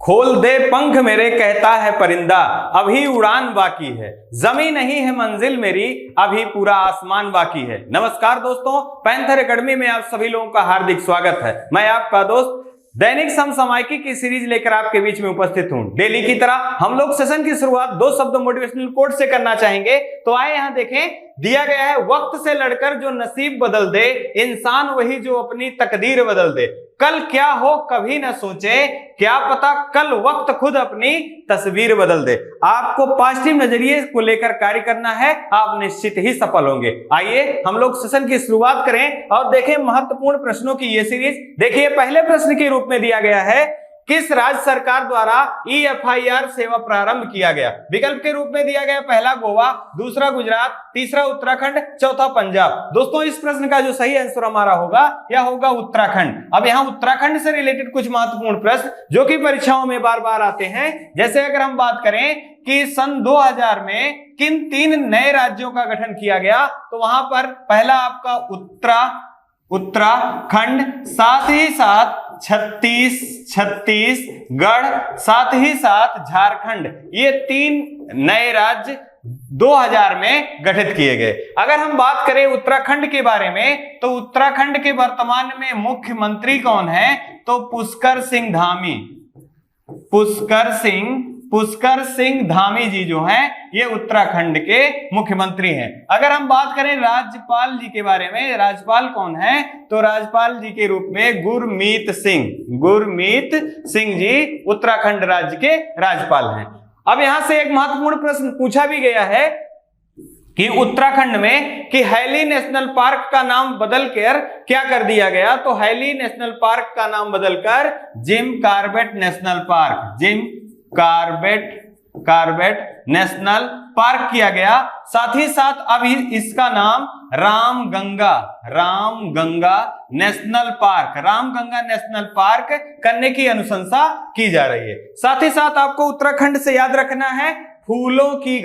खोल दे पंख मेरे कहता है परिंदा, अभी उड़ान बाकी है, जमीन नहीं है मंजिल मेरी, अभी पूरा आसमान बाकी है। नमस्कार दोस्तों, पैंथर एकेडमी में आप सभी लोगों का हार्दिक स्वागत है। मैं आपका दोस्त दैनिक समसामयिकी की सीरीज लेकर आपके बीच में उपस्थित हूं। डेली की तरह हम लोग सेशन की शुरुआत 2 शब्द मोटिवेशनल कोट से करना चाहेंगे। तो आए यहां देखें, दिया गया है, वक्त से लड़कर जो नसीब बदल दे, इंसान वही जो अपनी तकदीर बदल दे। कल क्या हो कभी न सोचे, क्या पता कल वक्त खुद अपनी तस्वीर बदल दे। आपको पॉजिटिव नजरिए को लेकर कार्य करना है, आप निश्चित ही सफल होंगे। आइए हम लोग सेशन की शुरुआत करें और देखें महत्वपूर्ण प्रश्नों की ये सीरीज। देखिए, पहले प्रश्न के रूप में दिया गया है, किस राज्य सरकार द्वारा EFIR सेवा प्रारंभ किया गया। विकल्प के रूप में दिया गया, पहला गोवा, दूसरा गुजरात, तीसरा उत्तराखंड, चौथा पंजाब। दोस्तों, इस प्रश्न का जो सही आंसर हमारा होगा यह होगा उत्तराखंड। अब यहाँ उत्तराखंड से रिलेटेड कुछ महत्वपूर्ण प्रश्न जो कि परीक्षाओं में बार बार आते हैं, जैसे अगर हम बात करें कि सन 2000 में किन 3 नए राज्यों का गठन किया गया, तो वहां पर पहला आपका उत्तराखंड, साथ ही साथ छत्तीसगढ़, साथ ही साथ झारखंड। ये 3 नए राज्य 2000 में गठित किए गए। अगर हम बात करें उत्तराखंड के बारे में, तो उत्तराखंड के वर्तमान में मुख्यमंत्री कौन है, तो पुष्कर सिंह धामी जी जो हैं, ये उत्तराखंड के मुख्यमंत्री हैं। अगर हम बात करें राज्यपाल जी के बारे में, राज्यपाल कौन है, तो राज्यपाल जी के रूप में गुरमीत सिंह जी उत्तराखंड राज्य के राज्यपाल हैं। अब यहां से एक महत्वपूर्ण प्रश्न पूछा भी गया है कि उत्तराखंड में कि हैली नेशनल पार्क का नाम बदलकर क्या कर दिया गया, तो हैली नेशनल पार्क का नाम बदलकर जिम कॉर्बेट नेशनल पार्क किया गया। साथ ही साथ अब इसका नाम रामगंगा नेशनल पार्क करने की अनुशंसा की जा रही है। साथ ही साथ आपको उत्तराखंड से याद रखना है फूलों की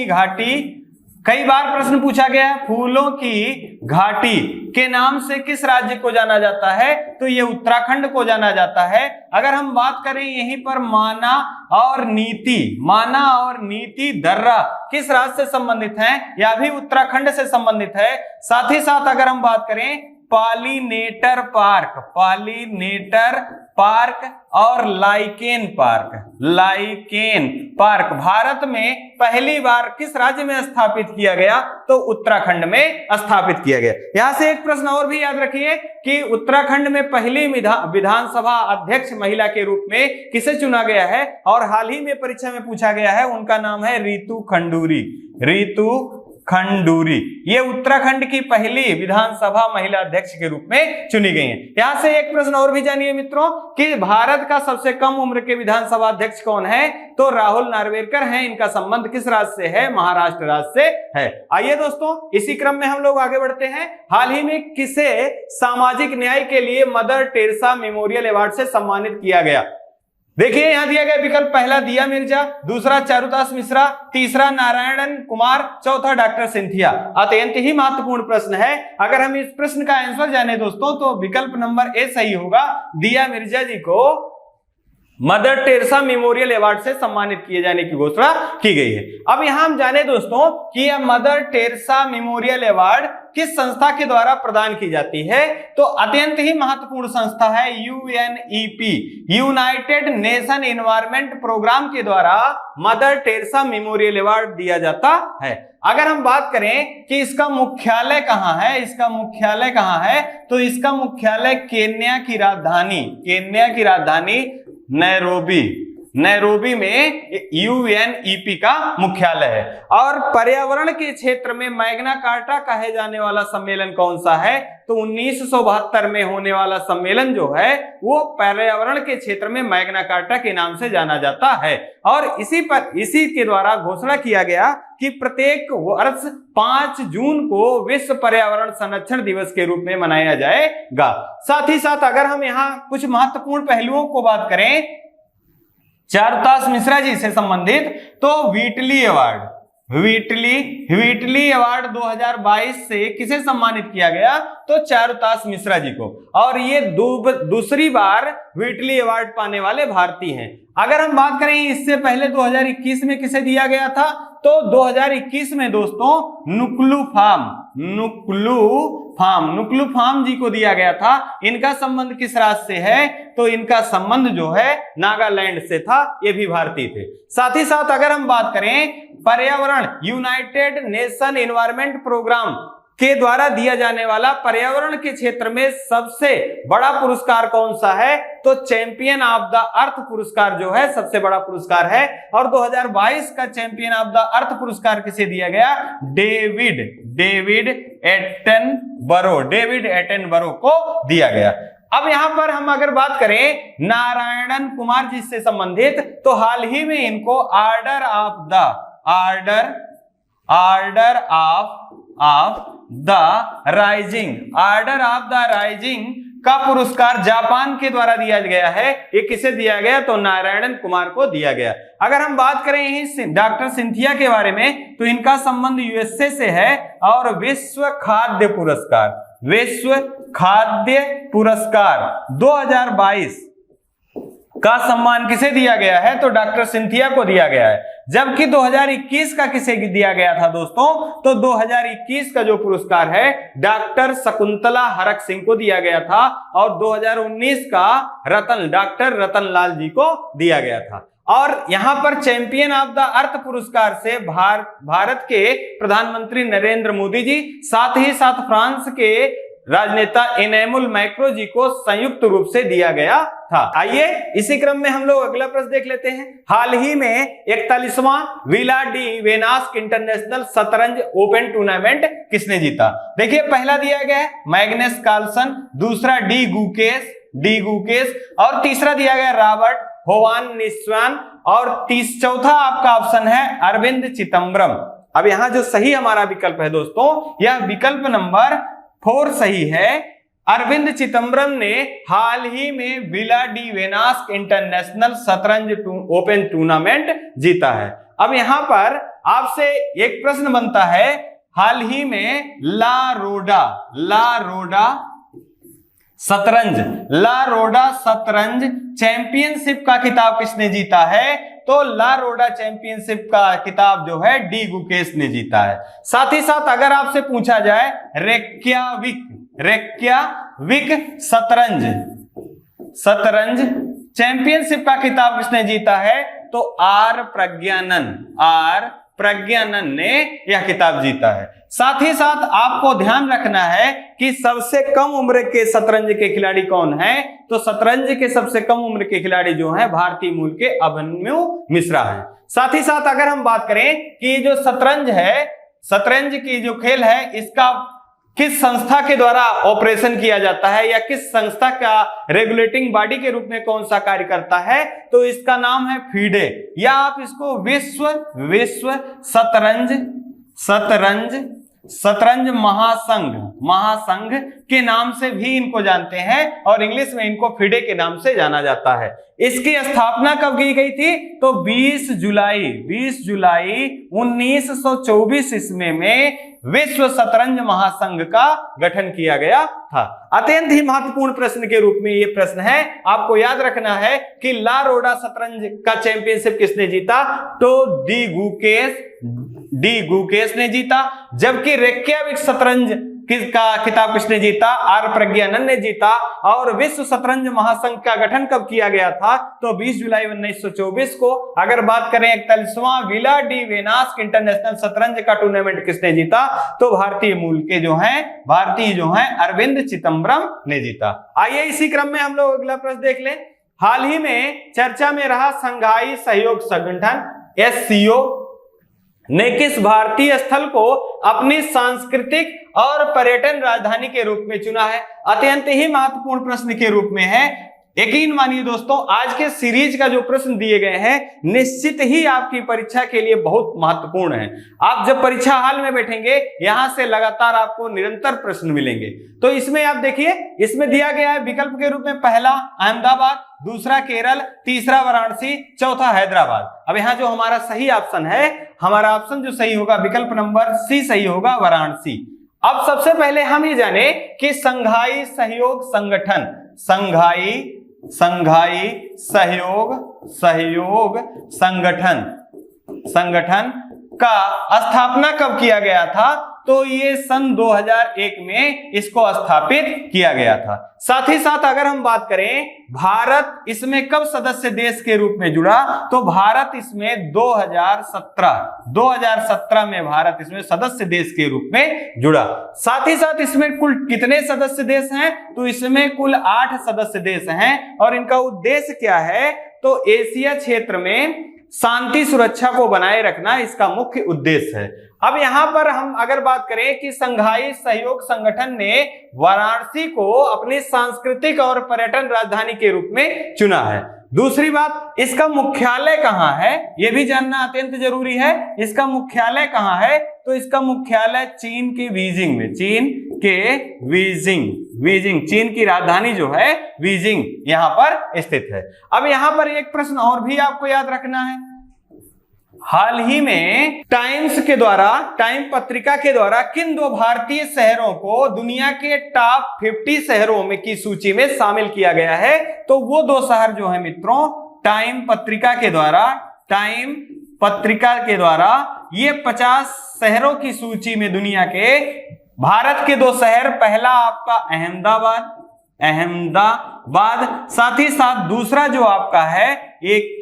घाटी। कई बार प्रश्न पूछा गया है, फूलों की घाटी के नाम से किस राज्य को जाना जाता है, तो ये उत्तराखंड को जाना जाता है। अगर हम बात करें यहीं पर माना और नीति दर्रा किस राज्य से संबंधित हैं, यह भी उत्तराखंड से संबंधित है। साथ ही साथ अगर हम बात करें पॉलिनेटर पार्क और लाइकेन पार्क भारत में पहली बार किस राज्य में स्थापित किया गया, तो उत्तराखंड में स्थापित किया गया। यहां से एक प्रश्न और भी याद रखिए कि उत्तराखंड में पहली विधानसभा अध्यक्ष महिला के रूप में किसे चुना गया है, और हाल ही में परीक्षा में पूछा गया है, उनका नाम है रीतू खंडूरी। ये उत्तराखंड की पहली विधानसभा महिला अध्यक्ष के रूप में चुनी गई हैं। यहां से एक प्रश्न और भी जानिए मित्रों कि भारत का सबसे कम उम्र के विधानसभा अध्यक्ष कौन है, तो राहुल नार्वेकर हैं। इनका संबंध किस राज्य से है, महाराष्ट्र राज्य से है। आइए दोस्तों, इसी क्रम में हम लोग आगे बढ़ते हैं। हाल ही में किसे सामाजिक न्याय के लिए मदर टेरेसा मेमोरियल अवार्ड से सम्मानित किया गया। देखिए, यहां दिया गया विकल्प, पहला दिया मिर्जा, दूसरा चारुदास मिश्रा, तीसरा नारायणन कुमार, चौथा डॉक्टर सिंथिया। अत्यंत ही महत्वपूर्ण प्रश्न है। अगर हम इस प्रश्न का आंसर जाने दोस्तों, तो विकल्प नंबर ए सही होगा। दिया मिर्जा जी को मदर टेरेसा मेमोरियल अवार्ड से सम्मानित किए जाने की घोषणा की गई है। अब यहां हम जाने दोस्तों कि यह मदर टेरेसा मेमोरियल अवार्ड किस संस्था के द्वारा प्रदान की जाती है, तो अत्यंत ही महत्वपूर्ण संस्था है UNEP, united nation environment programme के द्वारा मदर टेरेसा मेमोरियल अवार्ड दिया जाता है। अगर हम बात करें कि इसका मुख्यालय कहां है, तो इसका मुख्यालय केन्या की राजधानी नैरोबी में यूएनईपी का मुख्यालय है। और पर्यावरण के क्षेत्र में मैग्ना कार्टा कहे जाने वाला सम्मेलन कौन सा है? तो 1972 में होने वाला सम्मेलन जो है वो पर्यावरण के क्षेत्र में मैग्ना कार्टा के नाम से जाना जाता है। और इसी के द्वारा घोषणा किया गया कि प्रत्येक वर्ष 5 जून को विश्व पर्यावरण संरक्षण दिवस के रूप में मनाया जाएगा। साथ ही साथ अगर हम यहाँ कुछ महत्वपूर्ण पहलुओं को बात करें चारुदास मिश्रा जी से संबंधित, तो व्हीटली अवार्ड, व्हीटली अवार्ड 2022 से किसे सम्मानित किया गया? तो चारुदास मिश्रा जी को। और ये दूसरी बार व्हीटली अवार्ड पाने वाले भारतीय हैं। अगर हम बात करें इससे पहले 2021 में किसे दिया गया था? तो 2021 में दोस्तों नुक्लू फार्म जी को दिया गया था। इनका संबंध किस राज्य से है? तो इनका संबंध जो है नागालैंड से था, ये भी भारतीय थे। साथ ही साथ अगर हम बात करें पर्यावरण, यूनाइटेड नेशन एनवायरनमेंट प्रोग्राम के द्वारा दिया जाने वाला पर्यावरण के क्षेत्र में सबसे बड़ा पुरस्कार कौन सा है? तो चैंपियन ऑफ द अर्थ पुरस्कार जो है सबसे बड़ा पुरस्कार है। और 2022 का चैंपियन ऑफ द अर्थ पुरस्कार किसे दिया गया? डेविड एटनबरो को दिया गया। अब यहां पर हम अगर बात करें नारायणन कुमार जी से संबंधित, तो हाल ही में इनको ऑर्डर ऑफ द राइजिंग का पुरस्कार जापान के द्वारा दिया गया है। ये किसे दिया गया? तो नारायणन कुमार को दिया गया। अगर हम बात करें डॉक्टर सिंथिया के बारे में, तो इनका संबंध यूएसए से है। और विश्व खाद्य पुरस्कार 2022 का सम्मान किसे दिया गया है? तो डॉक्टर सिंथिया को दिया गया है। जबकि 2021 का किसे दिया गया था दोस्तों? तो 2021 का जो पुरस्कार है डॉक्टर शकुंतला हरक सिंह को दिया गया था। और 2019 का डॉक्टर रतनलाल जी को दिया गया था। और यहां पर चैंपियन ऑफ द अर्थ पुरस्कार से भारत के प्रधानमंत्री नरेंद्र मोदी जी, साथ ही साथ फ्रांस के राजनेता इनेमुल मैक्रो जी को संयुक्त रूप से दिया गया था। आइए इसी क्रम में हम लोग अगला प्रश्न देख लेते हैं। हाल ही में 41वां विला डी वेनास्क इंटरनेशनल शतरंज ओपन टूर्नामेंट किसने जीता? देखिए पहला दिया गया है मैग्नस कार्लसन, दूसरा डी गुकेश और तीसरा दिया गया रॉबर्ट होवान निस्वान और चौथा आपका ऑप्शन है अरविंद चिदम्बरम। अब यहां जो सही हमारा विकल्प है दोस्तों, यह विकल्प नंबर 4 सही है। अरविंद चिदम्बरम ने हाल ही में विला डी वेनास्क इंटरनेशनल शतरंज ओपन टूर्नामेंट जीता है। अब यहां पर आपसे एक प्रश्न बनता है, हाल ही में ला रोडा शतरंज चैंपियनशिप का खिताब किसने जीता है? तो ला रोडा चैंपियनशिप का खिताब जो है डी गुकेश ने जीता है। साथ ही साथ अगर आपसे पूछा जाए रेक्याविक शतरंज चैंपियनशिप का खिताब किसने जीता है? तो आर प्रज्ञानन ने यह खिताब जीता है। साथ ही साथ आपको ध्यान रखना है कि सबसे कम उम्र के शतरंज के खिलाड़ी कौन है? तो शतरंज के सबसे कम उम्र के खिलाड़ी जो हैं भारतीय मूल के अभिमन्यु मिश्रा हैं। साथ ही साथ अगर हम बात करें कि जो शतरंज की जो खेल है इसका किस संस्था के द्वारा ऑपरेशन किया जाता है या किस संस्था का रेगुलेटिंग बॉडी के रूप में कौन सा कार्य करता है? तो इसका नाम है फीडे, या आप इसको विश्व शतरंज महासंघ के नाम से भी इनको जानते हैं और इंग्लिश में इनको फिडे के नाम से जाना जाता है। इसकी स्थापना कब की गई थी? तो 20 जुलाई 1924 ईस्वी में विश्व शतरंज महासंघ का गठन किया गया था। अत्यंत ही महत्वपूर्ण प्रश्न के रूप में ये प्रश्न है। आपको याद रखना है कि ला रोडा शतरंज का चैंपियनशिप किसने जीता? तो डी गुकेश ने जीता। जबकि रेक्याविक शतरंज का खिताब किसने जीता? आर प्रज्ञानन ने जीता। और विश्व शतरंज महासंघ का गठन कब किया गया था? तो 20 जुलाई 1924 को। अगर बात करें 41वां विला डी वेनास्क इंटरनेशनल शतरंज का टूर्नामेंट किसने जीता? तो भारतीय मूल के जो हैं अरविंद चिदम्बरम ने जीता। आइए इसी क्रम में हम लोग अगला प्रश्न देख लें। हाल ही में चर्चा में रहा संघाई सहयोग संगठन SCO ने किस भारतीय स्थल को अपनी सांस्कृतिक और पर्यटन राजधानी के रूप में चुना है? अत्यंत ही महत्वपूर्ण प्रश्न के रूप में है। यकीन मानिए दोस्तों, आज के सीरीज का जो प्रश्न दिए गए हैं निश्चित ही आपकी परीक्षा के लिए बहुत महत्वपूर्ण है। आप जब परीक्षा हाल में बैठेंगे यहां से लगातार आपको निरंतर प्रश्न मिलेंगे। तो इसमें आप देखिए, इसमें दिया गया है विकल्प के रूप में पहला अहमदाबाद, दूसरा केरल, तीसरा वाराणसी, चौथा हैदराबाद। अब यहाँ जो हमारा सही ऑप्शन है, हमारा ऑप्शन जो सही होगा विकल्प नंबर सी सही होगा, वाराणसी। अब सबसे पहले हम ये जाने कि संघाई सहयोग संगठन, संघाई सहयोग संगठन का स्थापना कब किया गया था? तो ये सन 2001 में इसको स्थापित किया गया था। साथ ही साथ अगर हम बात करें भारत इसमें कब सदस्य देश के रूप में जुड़ा, तो भारत इसमें 2017 में भारत इसमें सदस्य देश के रूप में जुड़ा। साथ ही साथ इसमें कुल कितने सदस्य देश हैं? तो इसमें कुल 8 सदस्य देश हैं और इनका उद्देश्य क्या है? तो एशिया क्षेत्र में शांति सुरक्षा को बनाए रखना इसका मुख्य उद्देश्य है। अब यहां पर हम अगर बात करें कि संघाई सहयोग संगठन ने वाराणसी को अपनी सांस्कृतिक और पर्यटन राजधानी के रूप में चुना है। दूसरी बात, इसका मुख्यालय कहां है, यह भी जानना अत्यंत जरूरी है। इसका मुख्यालय कहां है? तो इसका मुख्यालय चीन के बीजिंग में, चीन की राजधानी जो है बीजिंग यहां पर स्थित है। अब यहां पर एक प्रश्न और भी आपको याद रखना है। हाल ही में टाइम पत्रिका के द्वारा किन 2 भारतीय शहरों को दुनिया के टॉप 50 शहरों में की सूची में शामिल किया गया है? तो वो 2 शहर जो है मित्रों, टाइम पत्रिका के द्वारा ये 50 शहरों की सूची में केवल भारत के 2 शहर, पहला आपका अहमदाबाद, साथ ही साथ दूसरा जो आपका है एक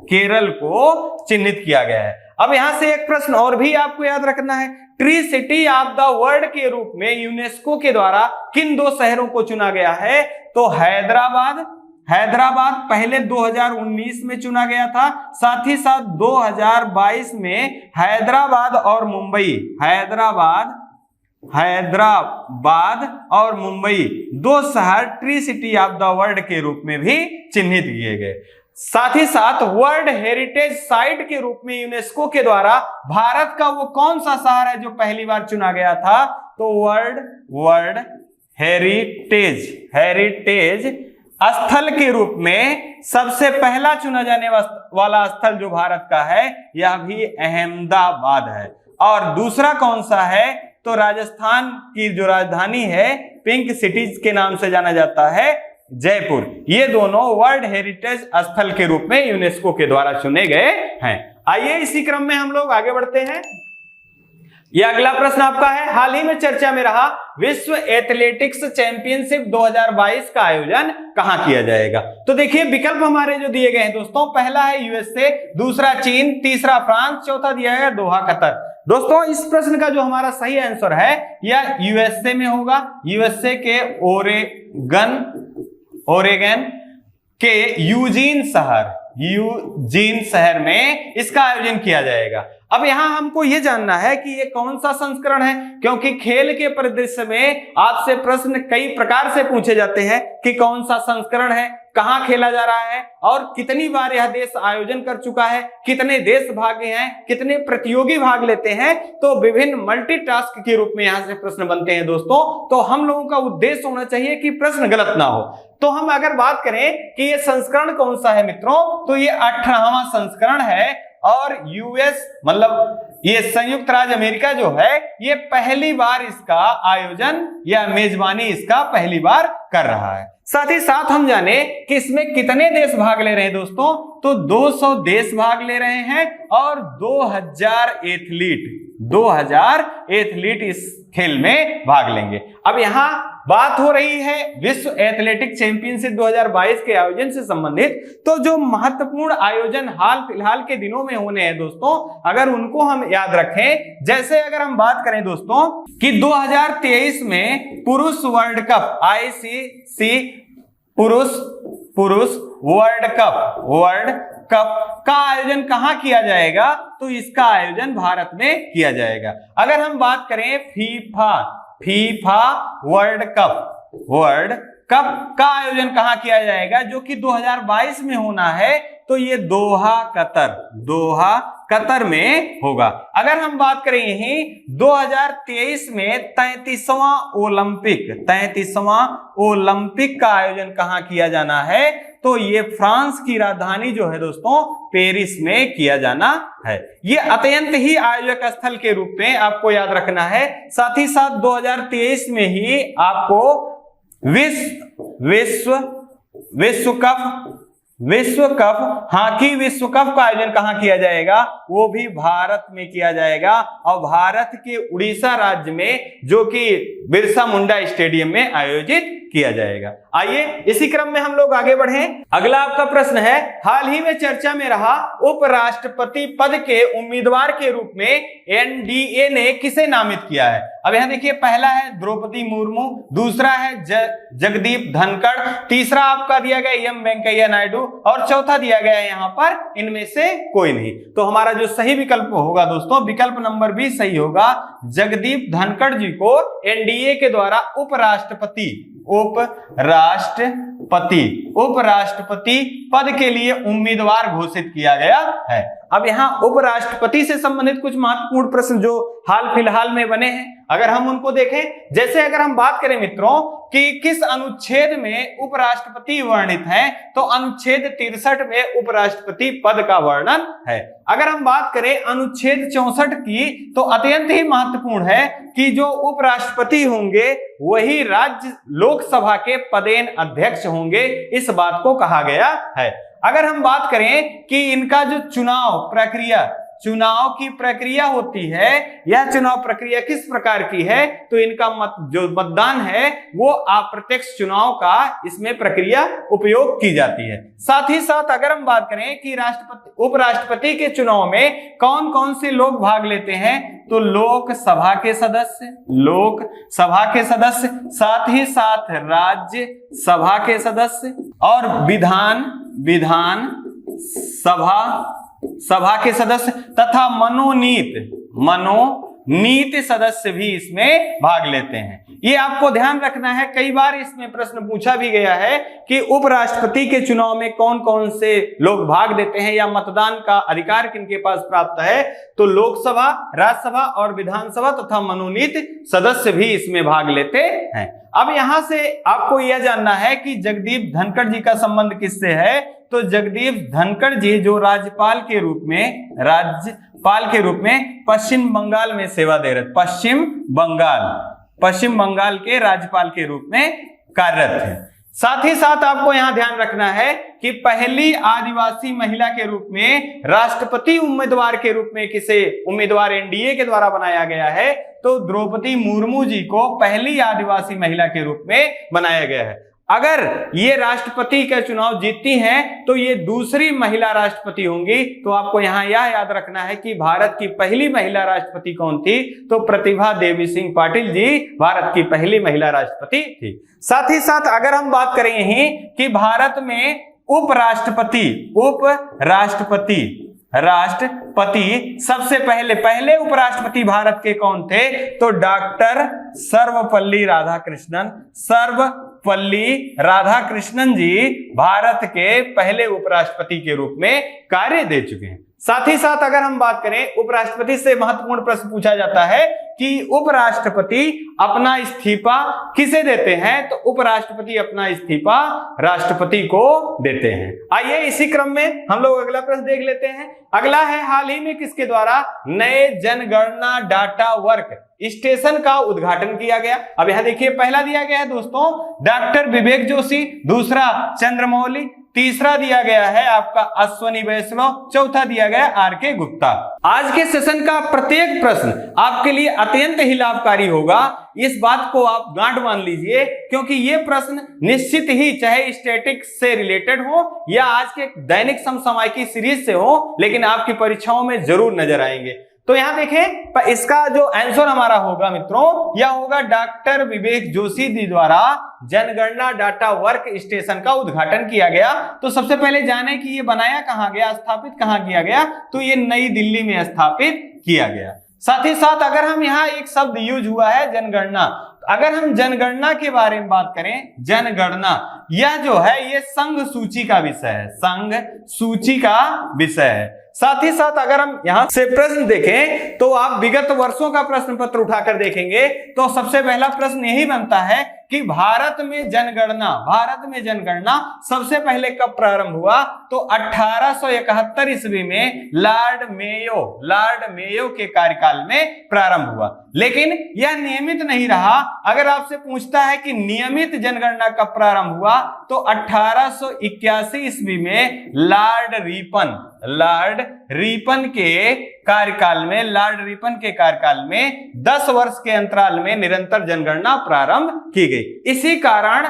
केरल को चिन्हित किया गया है। अब यहां से एक प्रश्न और भी आपको याद रखना है। Tree city of the world के रूप में यूनेस्को के द्वारा किन 2 शहरों को चुना गया है? तो हैदराबाद पहले 2019 में चुना गया था, साथ ही साथ 2022 में हैदराबाद और मुंबई 2 शहर tree city of the world के रूप में भी चिन्हित किए गए। साथ ही साथ वर्ल्ड हेरिटेज साइट के रूप में यूनेस्को के द्वारा भारत का वो कौन सा शहर है जो पहली बार चुना गया था? तो वर्ल्ड हेरिटेज स्थल के रूप में सबसे पहला चुना जाने वाला स्थल जो भारत का है यह भी अहमदाबाद है। और दूसरा कौन सा है? तो राजस्थान की जो राजधानी है पिंक सिटीज के नाम से जाना जाता है, जयपुर। ये दोनों वर्ल्ड हेरिटेज स्थल के रूप में यूनेस्को के द्वारा चुने गए हैं। आइए इसी क्रम में हम लोग आगे बढ़ते हैं। यह अगला प्रश्न आपका है, हाल ही में चर्चा में रहा विश्व एथलेटिक्स चैंपियनशिप 2022 का आयोजन कहां किया जाएगा? तो देखिए विकल्प हमारे जो दिए गए हैं दोस्तों, पहला है USA, दूसरा चीन, तीसरा फ्रांस, चौथा दिया है दोहा कतर। दोस्तों इस प्रश्न का जो हमारा सही आंसर है यह USA में होगा। USA के ओरेगन के यूजीन शहर में इसका आयोजन किया जाएगा। अब यहां हमको यह जानना है कि ये कौन सा संस्करण है, क्योंकि खेल के परिदृश्य में आपसे प्रश्न कई प्रकार से पूछे जाते हैं कि कौन सा संस्करण है, कहां खेला जा रहा है और कितनी बार यह देश आयोजन कर चुका है, कितने देश भागे हैं, कितने प्रतियोगी भाग लेते हैं। तो विभिन्न मल्टीटास्क के रूप में यहां से प्रश्न बनते हैं दोस्तों। तो हम लोगों का उद्देश्य होना चाहिए कि प्रश्न गलत ना हो। तो हम अगर बात करें कि ये संस्करण कौन सा है मित्रों, तो ये 18वां संस्करण है और यूएस मतलब ये संयुक्त राज्य अमेरिका जो है ये पहली बार इसका आयोजन या मेजबानी इसका पहली बार कर रहा है। साथ ही साथ हम जाने कि इसमें कितने देश भाग ले रहे हैं दोस्तों, तो 200 देश भाग ले रहे हैं और 2000 एथलीट इस खेल में भाग लेंगे। अब यहाँ बात हो रही है विश्व एथलेटिक चैंपियनशिप 2022 के आयोजन से संबंधित। तो जो महत्वपूर्ण आयोजन हाल फिलहाल के दिनों में होने हैं दोस्तों, अगर उनको हम याद रखें, जैसे अगर हम बात करें दोस्तों कि 2023 में पुरुष वर्ल्ड कप ICC पुरुष वर्ल्ड कप का आयोजन कहां किया जाएगा? तो इसका आयोजन भारत में किया जाएगा। अगर हम बात करें फीफा वर्ल्ड कप का आयोजन कहां किया जाएगा, जो कि 2022 में होना है, तो ये दोहा कतर में होगा। अगर हम बात करें यही 2023 में 33वां ओलंपिक का आयोजन कहां किया जाना है, तो ये फ्रांस की राजधानी जो है दोस्तों पेरिस में किया जाना है। ये अत्यंत ही आयोजक स्थल के रूप में आपको याद रखना है। साथ ही साथ 2023 में ही आपको विश्व कप हॉकी विश्व कप का आयोजन कहां किया जाएगा? वो भी भारत में किया जाएगा, और भारत के उड़ीसा राज्य में, जो कि बिरसा मुंडा स्टेडियम में आयोजित किया जाएगा। आइए इसी क्रम में हम लोग आगे बढ़ें। अगला आपका प्रश्न है, हाल ही में चर्चा में रहा उपराष्ट्रपति पद के उम्मीदवार के रूप में एनडीए ने किसे नामित किया है? अब यहां देखिए, पहला है द्रौपदी मुर्मू, दूसरा है जगदीप धनखड़, तीसरा आपका दिया गया एम वेंकैया नायडू, और चौथा दिया गया है यहाँ पर इनमें से कोई नहीं। तो हमारा जो सही विकल्प होगा दोस्तों, विकल्प नंबर बी सही होगा। जगदीप धनखड़ जी को एनडीए के द्वारा उपराष्ट्रपति पद के लिए उम्मीदवार घोषित किया गया है। अब यहाँ उपराष्ट्रपति से संबंधित कुछ महत्वपूर्ण प्रश्न जो हाल फिलहाल में बने हैं, अगर हम उनको देखें, जैसे अगर हम बात करें मित्रों कि किस अनुच्छेद में उपराष्ट्रपति वर्णित है, तो अनुच्छेद 63 में उपराष्ट्रपति पद का वर्णन है। अगर हम बात करें अनुच्छेद 64 की, तो अत्यंत ही महत्वपूर्ण है कि जो उपराष्ट्रपति होंगे वही राज्य लोकसभा के पदेन अध्यक्ष होंगे, इस बात को कहा गया है। अगर हम बात करें कि इनका जो चुनाव की प्रक्रिया होती है, यह चुनाव प्रक्रिया किस प्रकार की है, तो इनका जो मतदान है वो अप्रत्यक्ष चुनाव का इसमें प्रक्रिया उपयोग की जाती है। साथ ही साथ अगर हम बात करें कि उपराष्ट्रपति के चुनाव में कौन कौन से लोग भाग लेते हैं, तो लोकसभा के सदस्य, साथ ही साथ राज्य सभा के सदस्य और विधान सभा के सदस्य तथा मनोनीत सदस्य भी इसमें भाग लेते हैं। ये आपको ध्यान रखना है, कई बार इसमें प्रश्न पूछा भी गया है कि उपराष्ट्रपति के चुनाव में कौन कौन से लोग भाग लेते हैं या मतदान का अधिकार किनके पास प्राप्त है, तो लोकसभा, राज्यसभा और विधानसभा तथा मनोनीत सदस्य भी इसमें भाग लेते हैं। अब यहां से आपको यह जानना है कि जगदीप धनखड़ जी का संबंध किससे है, तो जगदीप धनखड़ जी जो राज्यपाल के रूप में पश्चिम बंगाल में सेवा दे रहे, पश्चिम बंगाल के राज्यपाल के रूप में कार्यरत थे। साथ ही साथ आपको यहां ध्यान रखना है कि पहली आदिवासी महिला के रूप में राष्ट्रपति उम्मीदवार के रूप में किसे उम्मीदवार एनडीए के द्वारा बनाया गया है, तो द्रौपदी मुर्मू जी को पहली आदिवासी महिला के रूप में बनाया गया है। अगर ये राष्ट्रपति का चुनाव जीतती हैं तो ये दूसरी महिला राष्ट्रपति होंगी। तो आपको यहां यह याद रखना है कि भारत की पहली महिला राष्ट्रपति कौन थी, तो प्रतिभा देवी सिंह पाटिल जी भारत की पहली महिला राष्ट्रपति थी। साथ ही साथ अगर हम बात करें यहीं कि भारत में राष्ट्रपति सबसे पहले उपराष्ट्रपति भारत के कौन थे, तो डॉक्टर सर्वपल्ली राधाकृष्णन जी भारत के पहले उपराष्ट्रपति के रूप में कार्य दे चुके हैं। साथ ही साथ अगर हम बात करें, उपराष्ट्रपति से महत्वपूर्ण प्रश्न पूछा जाता है कि उपराष्ट्रपति अपना इस्तीफा किसे देते हैं, तो उपराष्ट्रपति अपना इस्तीफा राष्ट्रपति को देते हैं। आइए इसी क्रम में हम लोग अगला प्रश्न देख लेते हैं। अगला है, हाल ही में किसके द्वारा नए जनगणना डाटा वर्क स्टेशन का उद्घाटन किया गया। अब यहां देखिए, पहला दिया गया है दोस्तों डॉक्टर विवेक जोशी, दूसरा चंद्रमौली, तीसरा दिया गया है आपका अश्वनी वैष्णव, चौथा दिया गया आर.के. गुप्ता। आज के सेशन का प्रत्येक प्रश्न आपके लिए अत्यंत ही लाभकारी होगा, इस बात को आप गांठ बांध लीजिए, क्योंकि ये प्रश्न निश्चित ही चाहे स्टैटिक्स से रिलेटेड हो या आज के दैनिक समसामयिकी सीरीज से हो, लेकिन आपकी परीक्षाओं में जरूर नजर आएंगे। तो यहां देखें, इसका जो आंसर हमारा होगा मित्रों, यह होगा डॉक्टर विवेक जोशी जी द्वारा जनगणना डाटा वर्क स्टेशन का उद्घाटन किया गया। तो सबसे पहले जाने कि ये बनाया कहां गया, स्थापित कहां किया गया, तो ये नई दिल्ली में स्थापित किया गया। साथ ही साथ अगर हम यहाँ एक शब्द यूज हुआ है जनगणना, अगर हम जनगणना के बारे में बात करें, जनगणना यह जो है ये संघ सूची का विषय है, संघ सूची का विषय है। साथ ही साथ अगर हम यहां से प्रश्न देखें तो आप विगत वर्षों का प्रश्न पत्र उठाकर देखेंगे तो सबसे पहला प्रश्न यही बनता है कि भारत में जनगणना सबसे पहले कब प्रारंभ हुआ, तो 1871 ईस्वी में लॉर्ड मेयो के कार्यकाल में प्रारंभ हुआ। लेकिन यह नियमित नहीं रहा। अगर आपसे पूछता है कि नियमित जनगणना कब प्रारंभ हुआ, तो 1881 ईस्वी में लॉर्ड रिपन के कार्यकाल में 10 वर्ष के अंतराल में निरंतर जनगणना प्रारंभ की गई। इसी कारण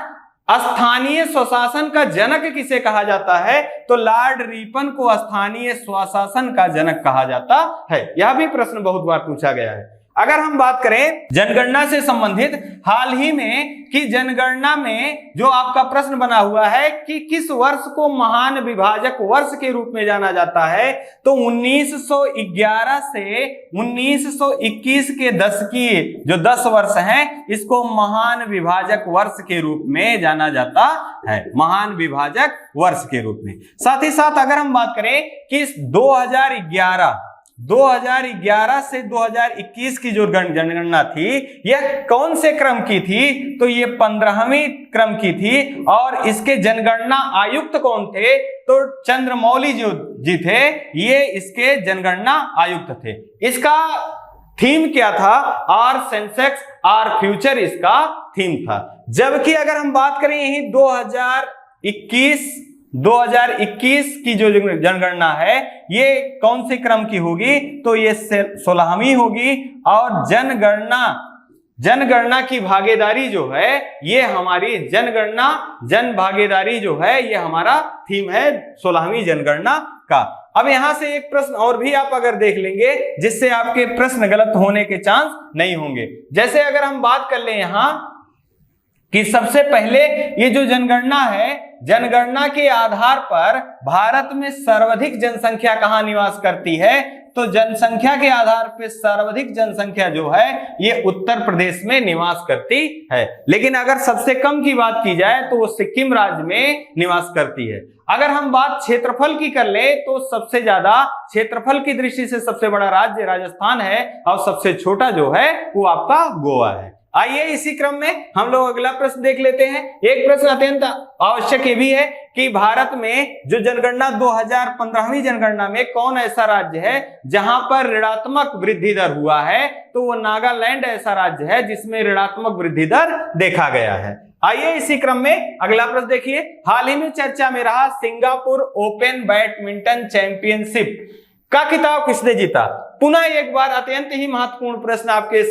स्थानीय स्वशासन का जनक किसे कहा जाता है, तो लॉर्ड रिपन को स्थानीय स्वशासन का जनक कहा जाता है। यह भी प्रश्न बहुत बार पूछा गया है। अगर हम बात करें जनगणना से संबंधित हाल ही में कि जनगणना में जो आपका प्रश्न बना हुआ है कि किस वर्ष को महान विभाजक वर्ष के रूप में जाना जाता है, तो 1911 से 1921 के दशकीय जो 10 वर्ष हैं, इसको महान विभाजक वर्ष के रूप में जाना जाता है, महान विभाजक वर्ष के रूप में। साथ ही साथ अगर हम बात करें कि 2011 से 2021 की जो जनगणना थी, यह कौन से क्रम की थी, तो ये 15वीं क्रम की थी। और इसके जनगणना आयुक्त कौन थे, तो चंद्रमौली जी थे, ये इसके जनगणना आयुक्त थे। इसका थीम क्या था, आर सेंसेक्स आर फ्यूचर इसका थीम था। जबकि अगर हम बात करें यही 2021 की जो जनगणना है, ये कौन से क्रम की होगी, तो ये 16वीं होगी। और जनगणना की भागीदारी जो है, ये हमारी जन भागीदारी जो है, ये हमारा थीम है 16वीं जनगणना का। अब यहां से एक प्रश्न और भी आप अगर देख लेंगे, जिससे आपके प्रश्न गलत होने के चांस नहीं होंगे। जैसे अगर हम बात कर ले यहां कि सबसे पहले ये जो जनगणना है, जनगणना के आधार पर भारत में सर्वाधिक जनसंख्या कहां निवास करती है, तो जनसंख्या के आधार पर सर्वाधिक जनसंख्या जो है ये उत्तर प्रदेश में निवास करती है। लेकिन अगर सबसे कम की बात की जाए तो वो सिक्किम राज्य में निवास करती है। अगर हम बात क्षेत्रफल की कर ले तो सबसे ज्यादा क्षेत्रफल की दृष्टि से सबसे बड़ा राज्य राजस्थान है और सबसे छोटा जो है वो आपका गोवा है। आइए इसी क्रम में हम लोग अगला प्रश्न देख लेते हैं। एक प्रश्न अत्यंत आवश्यक ये भी है कि भारत में जो जनगणना 2015वीं जनगणना में कौन ऐसा राज्य है जहां पर ऋणात्मक वृद्धि दर हुआ है, तो वो नागालैंड ऐसा राज्य है जिसमें ऋणात्मक वृद्धि दर देखा गया है। आइए इसी क्रम में अगला प्रश्न देखिए। हाल ही में चर्चा में रहा सिंगापुर ओपन बैडमिंटन चैंपियनशिप का खिताब किसने जीता। पुनः एक बार अत्यंत ही महत्वपूर्ण प्रश्न आपके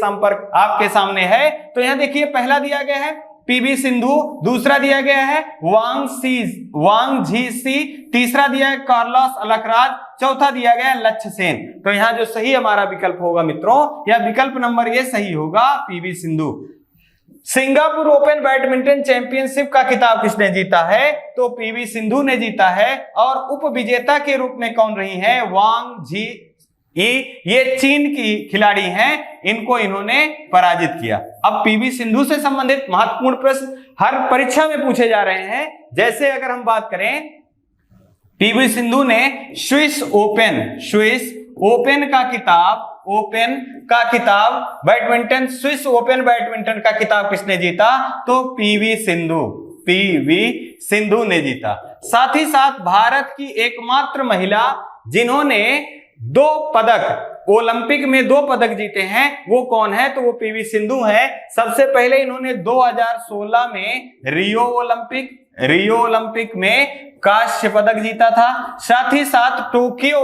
सामने है। तो यहां देखिए, पहला दिया गया है पीवी सिंधु, दूसरा दिया गया है वांग झी, तीसरा दिया है कार्लोस अलकराज, चौथा दिया गया है लक्ष्य सेन। तो यहां जो सही हमारा विकल्प होगा मित्रों, यह विकल्प नंबर ए सही होगा, PV Sindhu. Singapore open badminton championship का खिताब किसने जीता है, तो पीवी सिंधु ने जीता है। और उप विजेता के रूप में कौन रही है, वांग झी, ये चीन की खिलाड़ी हैं, इनको इन्होंने पराजित किया। अब पीवी सिंधु से संबंधित महत्वपूर्ण प्रश्न हर परीक्षा में पूछे जा रहे हैं। जैसे अगर हम बात करें, पीवी सिंधु ने स्विस ओपन का खिताब बैडमिंटन, स्विस ओपन बैडमिंटन का खिताब किसने जीता, तो पीवी सिंधु ने जीता। साथ ही साथ भारत की एकमात्र महिला जिन्होंने ओलंपिक में 2 पदक जीते हैं, वो कौन है, तो वो पीवी सिंधु है। सबसे पहले इन्होंने 2016 में रियो ओलंपिक में कांस्य पदक जीता था। साथ ही साथ टोक्यो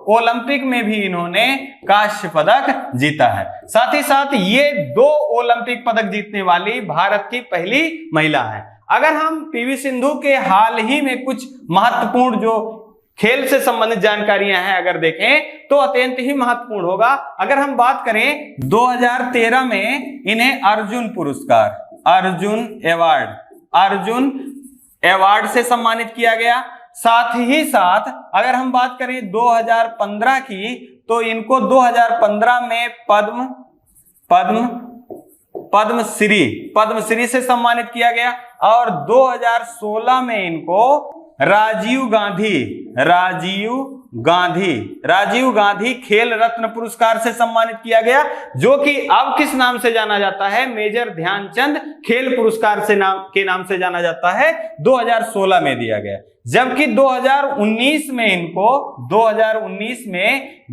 ओलंपिक में भी इन्होंने कांस्य पदक जीता है। साथ ही साथ ये 2 ओलंपिक पदक जीतने वाली भारत की पहली महिला है। अगर हम पीवी सिंधु के हाल ही में कुछ महत्वपूर्ण जो खेल से संबंधित जानकारियां हैं अगर देखें तो अत्यंत ही महत्वपूर्ण होगा। अगर हम बात करें 2013 में इन्हें अर्जुन पुरस्कार, अर्जुन अवार्ड से सम्मानित किया गया। साथ ही साथ अगर हम बात करें 2015 की तो इनको 2015 में पद्मश्री से सम्मानित किया गया और 2016 में इनको राजीव गांधी खेल रत्न पुरस्कार से सम्मानित किया गया, जो कि अब किस नाम से जाना जाता है, मेजर ध्यानचंद खेल पुरस्कार के नाम से जाना जाता है, 2016 में दिया गया। जबकि 2019 में इनको 2019 में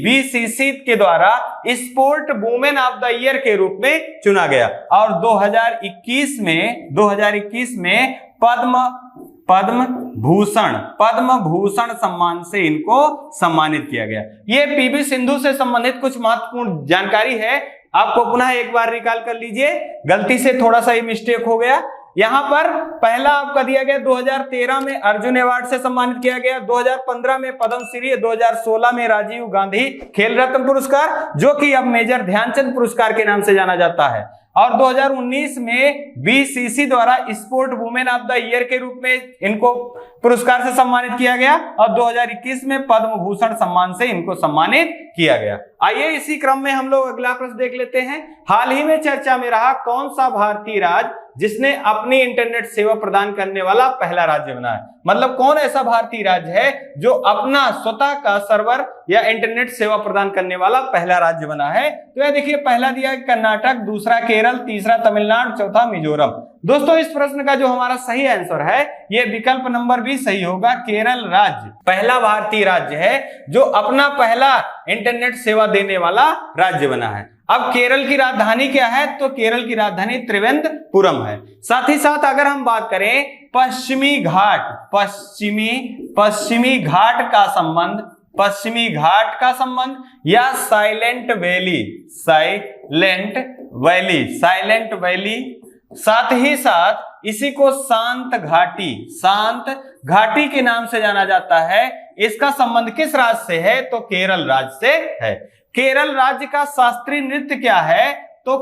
बीसीसी के द्वारा sport women of the year के रूप में चुना गया और 2021 में पद्म भूषण सम्मान से इनको सम्मानित किया गया। ये पीवी सिंधु से संबंधित कुछ महत्वपूर्ण जानकारी है, आपको पुनः एक बार रिकॉल कर लीजिए। गलती से थोड़ा सा ही मिस्टेक हो गया। यहां पर पहला आपका दिया गया 2013 में अर्जुन अवार्ड से सम्मानित किया गया, 2015 में पद्मश्री, 2016 में राजीव गांधी खेल रत्न पुरस्कार, जो कि अब मेजर ध्यानचंद पुरस्कार के नाम से जाना जाता है, और 2019 में बीसीसी द्वारा sport women of the year के रूप में इनको पुरस्कार से सम्मानित किया गया और 2021 में पद्म भूषण सम्मान से इनको सम्मानित किया गया। आइए इसी क्रम में हम लोग अगला प्रश्न देख लेते हैं। हाल ही में चर्चा में रहा कौन सा भारतीय राज्य जिसने अपनी इंटरनेट सेवा प्रदान करने वाला पहला राज्य बना है? मतलब कौन ऐसा भारतीय राज्य है जो अपना स्वतः का सर्वर या इंटरनेट सेवा प्रदान करने वाला पहला राज्य बना है? तो यह देखिए, पहला दिया है कर्नाटक, दूसरा केरल, तीसरा तमिलनाडु, चौथा मिजोरम। दोस्तों इस प्रश्न का जो हमारा सही आंसर है ये विकल्प नंबर भी सही होगा, केरल राज्य पहला भारतीय राज्य है जो अपना पहला इंटरनेट सेवा देने वाला राज्य बना है। अब केरल की राजधानी क्या है? तो केरल की राजधानी त्रिवेंद्रपुरम है। साथ ही साथ अगर हम बात करें पश्चिमी घाट का संबंध या साइलेंट वैली, साथ ही साथ इसी को शांत घाटी के नाम से जाना जाता है। इसका संबंध किस राज्य से है? तो केरल राज्य से है। केरल राज्य का शास्त्रीय नृत्य क्या है? तो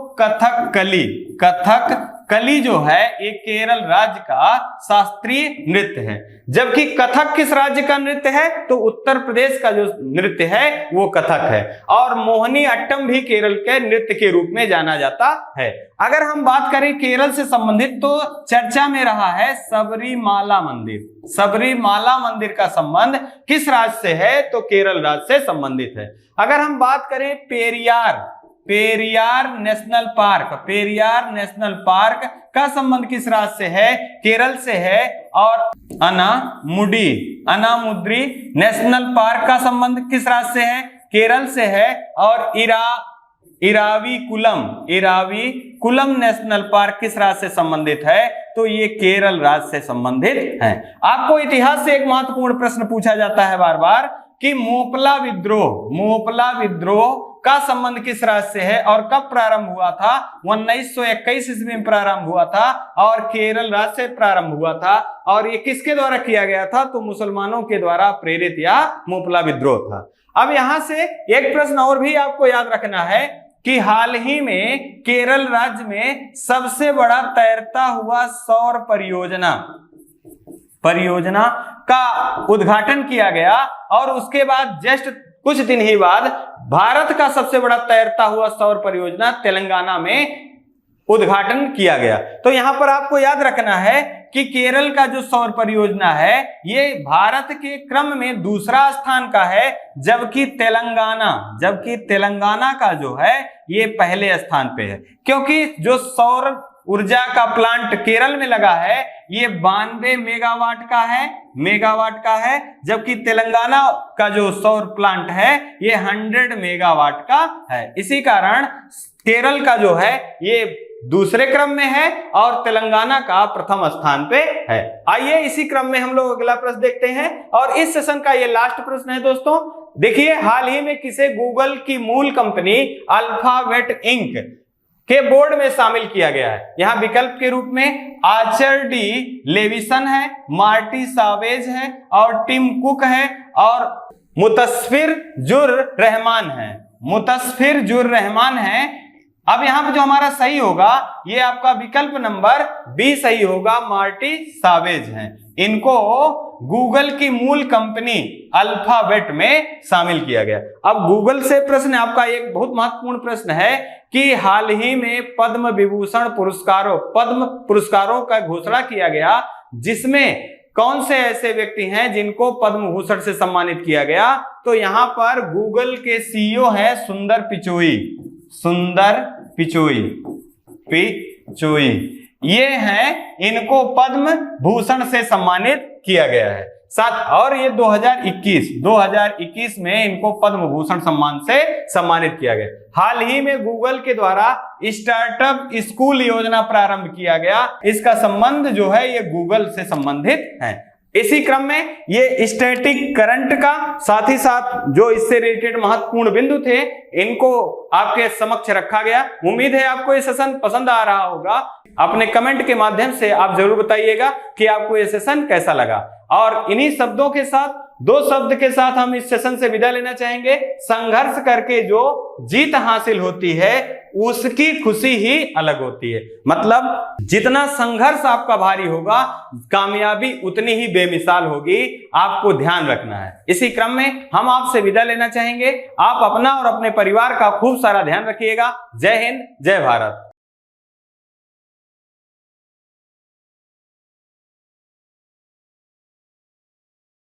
कथकली जो है ये केरल राज्य का शास्त्रीय नृत्य है। जबकि कथक किस राज्य का नृत्य है? तो उत्तर प्रदेश का जो नृत्य है वो कथक है। और मोहिनी अट्टम भी केरल के नृत्य के रूप में जाना जाता है। अगर हम बात करें केरल से संबंधित तो चर्चा में रहा है सबरीमाला मंदिर का संबंध किस राज्य से है? तो केरल राज्य से संबंधित है। अगर हम बात करें पेरियार नेशनल पार्क का संबंध किस राज्य से है? केरल से है। और अनामुद्री नेशनल पार्क का संबंध किस राज्य से है? केरल से है। और इराविकुलम नेशनल पार्क किस राज्य से संबंधित है? तो ये केरल राज्य से संबंधित है। आपको इतिहास से एक महत्वपूर्ण प्रश्न पूछा जाता है बार बार कि मोपला विद्रोह का संबंध किस राज्य से है और कब प्रारंभ हुआ था? 1921 ईस्वी में प्रारंभ हुआ था और केरल राज्य से प्रारंभ हुआ था। और ये किसके द्वारा किया गया था? तो मुसलमानों के द्वारा प्रेरित या मोपला विद्रोह था। अब यहां से एक प्रश्न और भी आपको याद रखना है कि हाल ही में केरल राज्य में सबसे बड़ा तैरता हुआ सौर परियोजना का उद्घाटन किया गया और उसके बाद जस्ट कुछ दिन ही बाद भारत का सबसे बड़ा तैरता हुआ सौर परियोजना तेलंगाना में उद्घाटन किया गया। तो यहां पर आपको याद रखना है कि केरल का जो सौर परियोजना है ये भारत के क्रम में दूसरा स्थान का है, जबकि तेलंगाना का जो है ये पहले स्थान पे है। क्योंकि जो सौर ऊर्जा का प्लांट केरल में लगा है ये 92 मेगावाट का है, जबकि तेलंगाना का जो सौर प्लांट है ये 100 मेगावाट का है। इसी कारण केरल का जो है ये दूसरे क्रम में है और तेलंगाना का प्रथम स्थान पे है। आइए इसी क्रम में हम लोग अगला प्रश्न देखते हैं और इस सेशन का ये लास्ट प्रश्न है दोस्तों। देखिए, हाल ही में किसे गूगल की मूल कंपनी अल्फाबेट इंक के बोर्ड में शामिल किया गया है। यहाँ विकल्प के रूप में आर्चर डी लेविसन है, मार्टी सावेज है और टिम कुक है और मुतस्फिर जुर रहमान है। मुतस्फिर जुर रहमान है। अब यहाँ पे जो हमारा सही होगा ये आपका विकल्प नंबर बी सही होगा, मार्टी सावेज हैं। इनको गूगल की मूल कंपनी अल्फाबेट में शामिल किया गया। अब गूगल से प्रश्न आपका एक बहुत महत्वपूर्ण प्रश्न है कि हाल ही में पद्म विभूषण पद्म पुरस्कारों का घोषणा किया गया, जिसमें कौन से ऐसे व्यक्ति हैं जिनको पद्म भूषण से सम्मानित किया गया। तो यहां पर गूगल के सीईओ है सुंदर पिचोई, सुंदर पिचोई ये हैं, इनको पद्म भूषण से सम्मानित किया गया है। साथ और ये 2021 में इनको पद्म भूषण सम्मान से सम्मानित किया गया। हाल ही में गूगल के द्वारा स्टार्टअप स्कूल योजना प्रारंभ किया गया। इसका संबंध जो है ये गूगल से संबंधित है। इसी क्रम में ये स्टैटिक करंट का साथ ही साथ जो इससे रिलेटेड महत्वपूर्ण बिंदु थे इनको आपके समक्ष रखा गया। उम्मीद है आपको ये सेशन पसंद आ रहा होगा। अपने कमेंट के माध्यम से आप जरूर बताइएगा कि आपको ये सेशन कैसा लगा। और इन्हीं शब्दों के साथ, दो शब्द के साथ हम इस सेशन से विदा लेना चाहेंगे। संघर्ष करके जो जीत हासिल होती है उसकी खुशी ही अलग होती है। मतलब जितना संघर्ष आपका भारी होगा कामयाबी उतनी ही बेमिसाल होगी, आपको ध्यान रखना है। इसी क्रम में हम आपसे विदा लेना चाहेंगे। आप अपना और अपने परिवार का खूब सारा ध्यान रखिएगा। जय हिंद, जय भारत।